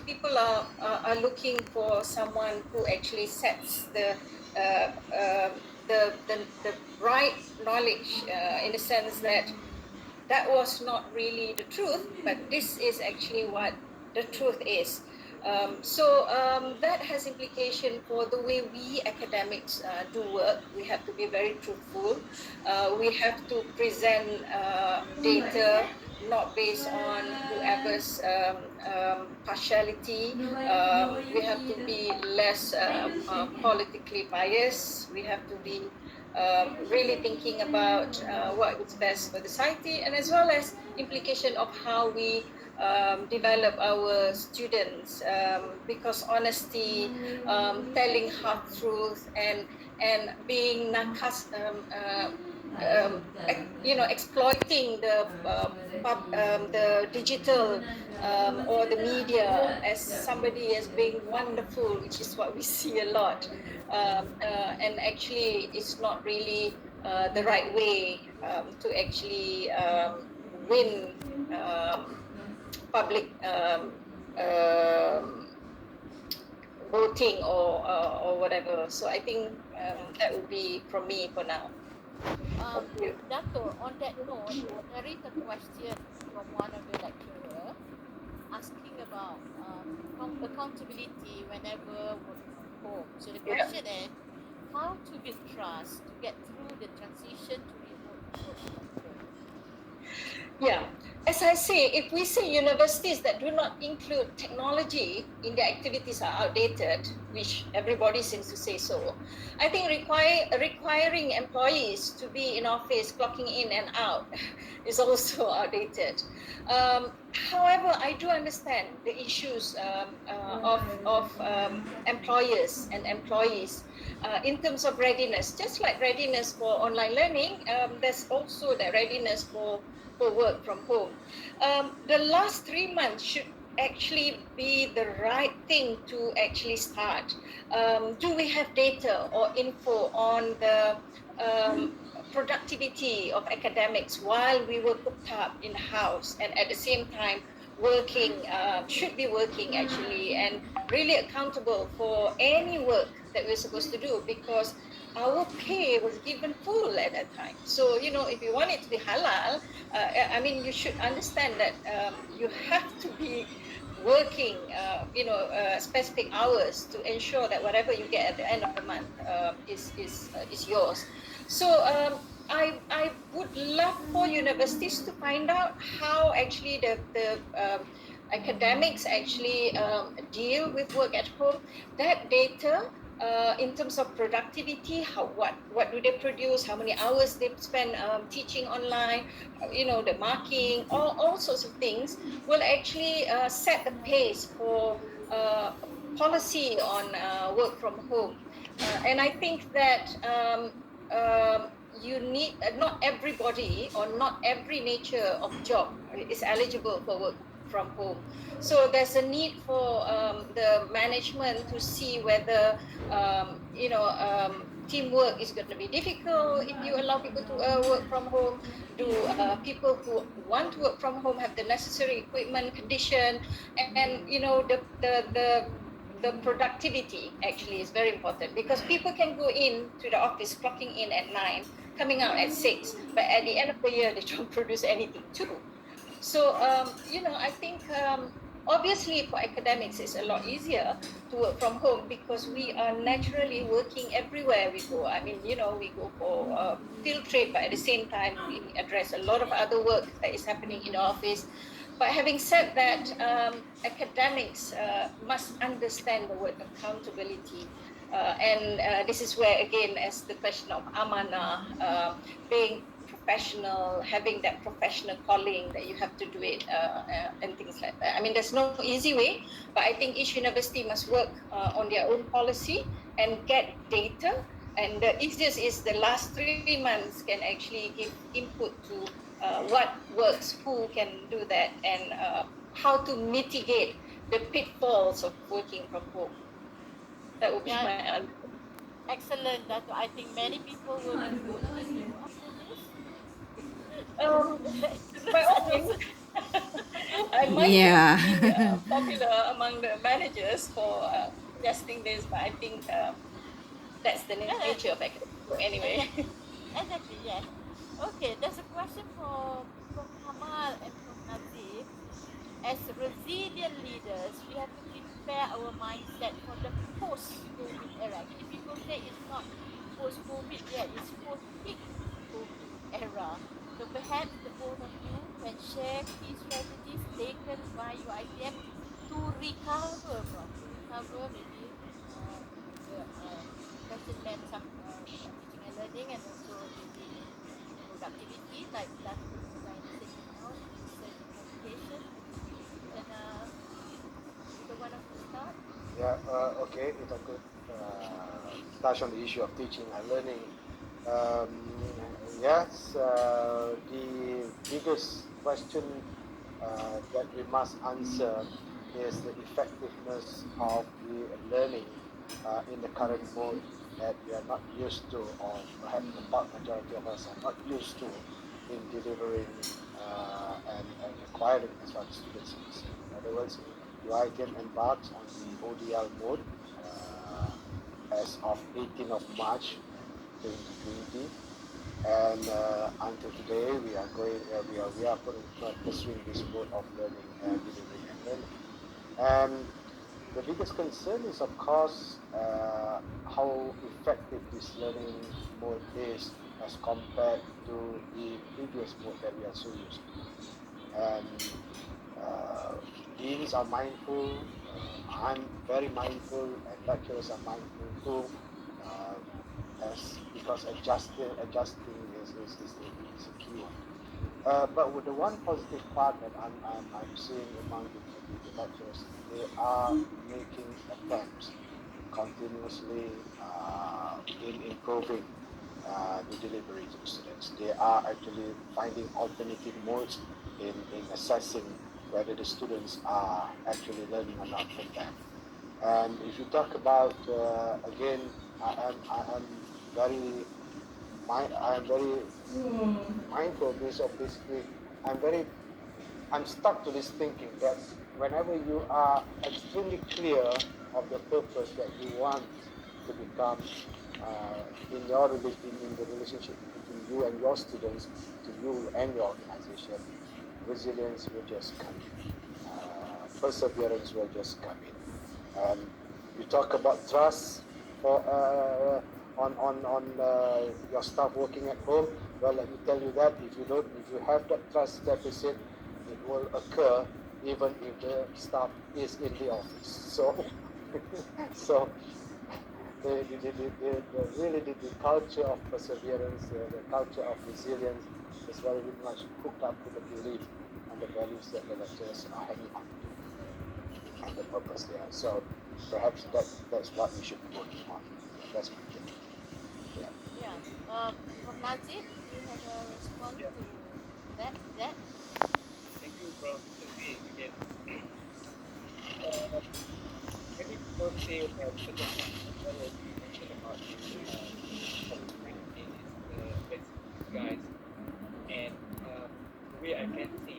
people are looking for someone who actually sets uh, uh, the right knowledge, in the sense that that was not really the truth, but this is actually what the truth is. That has implication for the way we academics do work. We have to be very truthful. We have to present data not based on whoever's partiality. We have to be less politically biased. We have to be really thinking about what is best for the society, and as well as implication of how we develop our students, because honesty, telling half truth, and being exploiting the digital or the media as somebody as being wonderful, which is what we see a lot, and actually it's not really the right way to actually win public voting or whatever. So I think that would be from me for now. Dato, on that note, there is a question from one of the lecturer asking about accountability whenever working from home. So the question is, how to build trust to get through the transition to remote work from home? Yeah, as I say, if we say universities that do not include technology in their activities are outdated, which everybody seems to say so, I think requiring employees to be in office, clocking in and out, is also outdated. However, I do understand the issues of employers and employees in terms of readiness. Just like readiness for online learning, there's also the readiness for work from home. The last 3 months should actually be the right thing to actually start. Do we have data or info on the productivity of academics while we were cooped up in the house, and at the same time working, should be working actually, and really accountable for any work that we're supposed to do, because our pay was given full at that time. So, if you want it to be halal, you should understand that you have to be working, specific hours to ensure that whatever you get at the end of the month is yours. So I would love for universities to find out how actually the academics actually deal with work at home. That data, in terms of productivity, what do they produce, how many hours they spend teaching online, the marking, all sorts of things will actually set the pace for policy on work from home. And I think that you need, not everybody or not every nature of job is eligible for work from home. So there's a need for the management to see whether teamwork is going to be difficult if you allow people to work from home. Do people who want to work from home have the necessary equipment, condition, and the productivity actually is very important, because people can go in to the office clocking in at 9, coming out at 6, but at the end of the year they don't produce anything too. So I think obviously for academics it's a lot easier to work from home, because we are naturally working everywhere we go. We go for field trip, but at the same time we address a lot of other work that is happening in the office. But having said that, academics must understand the word accountability. And this is where, again, as the question of amanah, being professional, having that professional calling that you have to do it, and things like that. There's no easy way, but I think each university must work on their own policy and get data. And the easiest is the last 3 months can actually give input to what works, who can do that, and how to mitigate the pitfalls of working from home. That would be my answer. Excellent, Dato. I think many people will be voting you after this. Um, The lecturers by all and means, also I might Yeah. be popular among the managers for suggesting this, but I think that's the Yeah, nature of academic work anyway. exactly. Exactly, yes. Okay, there's a question from Prof. Kamal and Prof. Nazif. As resilient leaders, we have to prepare our mindset for the post-COVID era. Actually, people say it's not post-COVID yet, it's post-peak COVID era. So perhaps the both of you can share key strategies taken by your ITM to recover, Prof. To recover maybe the question meant some teaching and learning and also maybe productivity like Dato Norzaini said just now, research and publication. Can either one of you start? Yeah, okay, if I could touch on the issue of teaching and learning. Um, yes, the biggest question that we must answer is the effectiveness of the learning in the current mode that we are not used to, or perhaps the bulk majority of us are not used to in delivering and acquiring as far as students are concerned. In other words, UITM embarks on the ODL mode as of 18th of March 2020, and until today we are going we are pursuing this mode of learning and delivering and learning. And the biggest concern is, of course, how effective this learning mode is as compared to the previous mode that we are so used to. And deans are mindful, I'm very mindful, and lecturers are mindful too, as because adjusting is a key one. But with the one positive part that I'm seeing among the lecturers, they are making attempts continuously in improving the delivery to the students. They are actually finding alternative modes in assessing whether the students are actually learning or not from them. And if you talk about again, I am very I am very mindful of this. Of basically, I'm very I'm stuck to this thinking that whenever you are extremely clear of the purpose that you want to become in the relationship between you and your students, to you and your organization, resilience will just come in. Perseverance will just come in. And you talk about trust for on your staff working at home. Well, let me tell you that if you have that trust deficit, it will occur even if the staff is in the office. So, so really the culture of perseverance, the culture of resilience is very much hooked up to the belief and the values that the lecturers are hanging on to and the purpose there. So perhaps that's what we should be working on. That's my take. Yeah. Yeah. From Nazif, do you have a response Yeah, to that? thank you, Prof. Again, again. Uh, maybe first say because of what you mentioned about the COVID-19 is affecting you guys, and the way I can see